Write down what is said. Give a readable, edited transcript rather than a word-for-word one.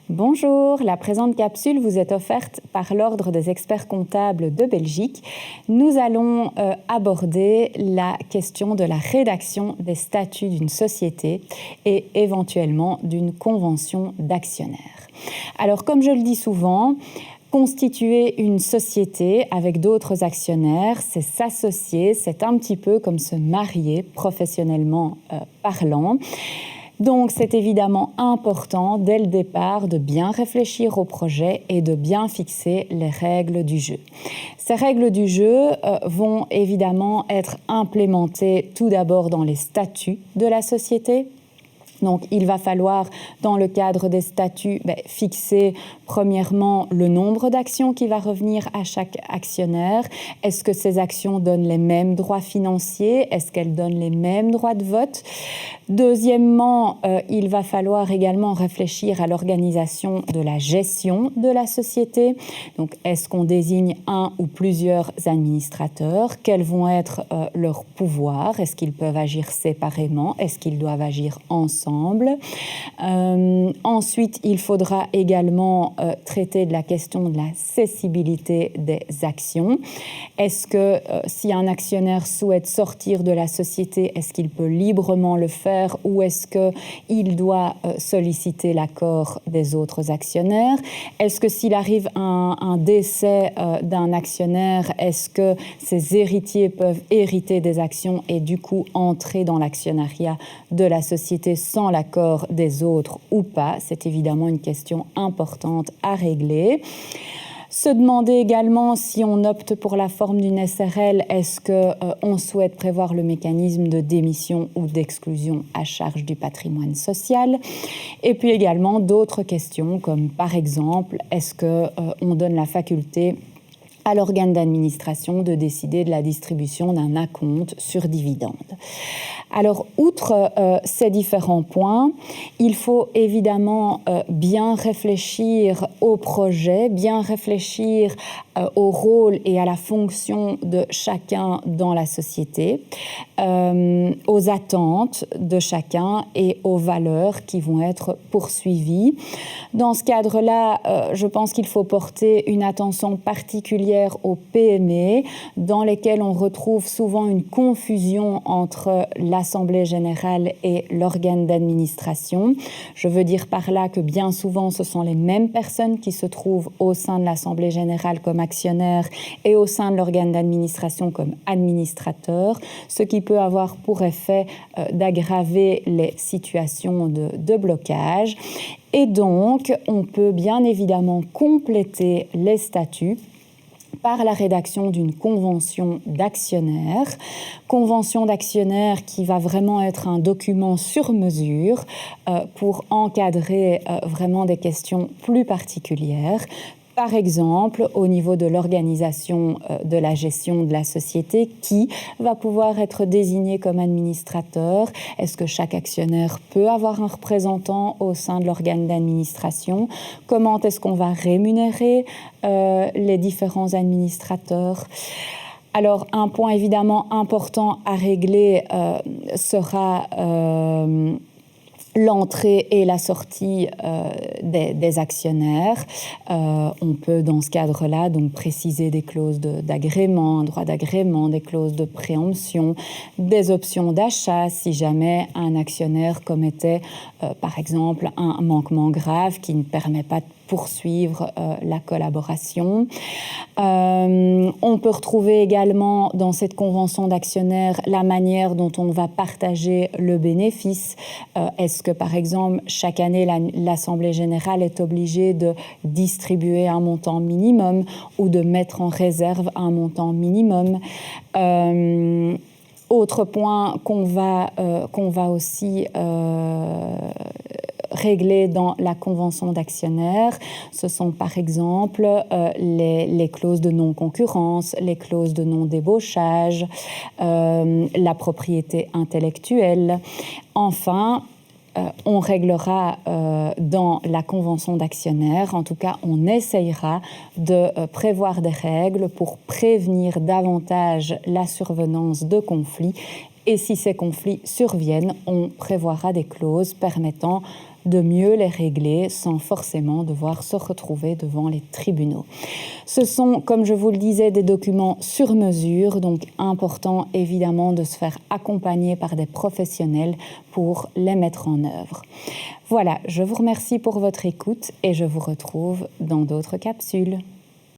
Bonjour, la présente capsule vous est offerte par l'Ordre des experts comptables de Belgique. Nous allons aborder la question de la rédaction des statuts d'une société et éventuellement d'une convention d'actionnaires. Alors, comme je le dis souvent, constituer une société avec d'autres actionnaires, c'est s'associer, c'est un petit peu comme se marier professionnellement parlant. Donc, c'est évidemment important, dès le départ, de bien réfléchir au projet et de bien fixer les règles du jeu. Ces règles du jeu vont évidemment être implémentées tout d'abord dans les statuts de la société. Donc, il va falloir, dans le cadre des statuts, fixer premièrement le nombre d'actions qui va revenir à chaque actionnaire. Est-ce que ces actions donnent les mêmes droits financiers? Est-ce qu'elles donnent les mêmes droits de vote? Deuxièmement, il va falloir également réfléchir à l'organisation de la gestion de la société. Donc, est-ce qu'on désigne un ou plusieurs administrateurs? Quels vont être leurs pouvoirs? Est-ce qu'ils peuvent agir séparément? Est-ce qu'ils doivent agir ensemble? Ensuite, il faudra également traiter de la question de la cessibilité des actions. Est-ce que si un actionnaire souhaite sortir de la société, est-ce qu'il peut librement le faire ou est-ce qu'il doit solliciter l'accord des autres actionnaires? Est-ce que s'il arrive un décès d'un actionnaire, est-ce que ses héritiers peuvent hériter des actions et du coup entrer dans l'actionnariat de la société sans l'accord des autres ou pas? C'est évidemment une question importante à régler. Se demander également si on opte pour la forme d'une SRL, est-ce qu'on souhaite prévoir le mécanisme de démission ou d'exclusion à charge du patrimoine social? Et puis également d'autres questions comme par exemple, est-ce qu'on donne la faculté à l'organe d'administration de décider de la distribution d'un acompte sur dividende. Alors, outre ces différents points, il faut évidemment bien réfléchir au projet, bien réfléchir au rôle et à la fonction de chacun dans la société, aux attentes de chacun et aux valeurs qui vont être poursuivies. Dans ce cadre-là, je pense qu'il faut porter une attention particulière aux PME, dans lesquelles on retrouve souvent une confusion entre l'Assemblée générale et l'organe d'administration. Je veux dire par là que bien souvent, ce sont les mêmes personnes qui se trouvent au sein de l'Assemblée générale comme actionnaires et au sein de l'organe d'administration comme administrateurs, ce qui peut avoir pour effet d'aggraver les situations de blocage. Et donc, on peut bien évidemment compléter les statuts par la rédaction d'une convention d'actionnaires. Convention d'actionnaires qui va vraiment être un document sur mesure pour encadrer vraiment des questions plus particulières. Par exemple, au niveau de l'organisation de la gestion de la société, qui va pouvoir être désigné comme administrateur? Est-ce que chaque actionnaire peut avoir un représentant au sein de l'organe d'administration? Comment est-ce qu'on va rémunérer les différents administrateurs? Alors, un point évidemment important à régler sera l'entrée et la sortie des actionnaires. On peut, dans ce cadre-là, donc préciser des clauses d'agrément, un droit d'agrément, des clauses de préemption, des options d'achat si jamais un actionnaire commettait, par exemple, un manquement grave qui ne permet pas de poursuivre la collaboration. On peut retrouver également dans cette convention d'actionnaires la manière dont on va partager le bénéfice. Est-ce que, par exemple, chaque année, l'Assemblée générale est obligée de distribuer un montant minimum ou de mettre en réserve un montant minimum? Autre point qu'on va aussi réglés dans la convention d'actionnaires, ce sont par exemple les clauses de non-concurrence, les clauses de non-débauchage, la propriété intellectuelle. Enfin, on réglera dans la convention d'actionnaires, en tout cas on essayera de prévoir des règles pour prévenir davantage la survenance de conflits. Et si ces conflits surviennent, on prévoira des clauses permettant de mieux les régler sans forcément devoir se retrouver devant les tribunaux. Ce sont, comme je vous le disais, des documents sur mesure, donc important évidemment de se faire accompagner par des professionnels pour les mettre en œuvre. Voilà, je vous remercie pour votre écoute et je vous retrouve dans d'autres capsules.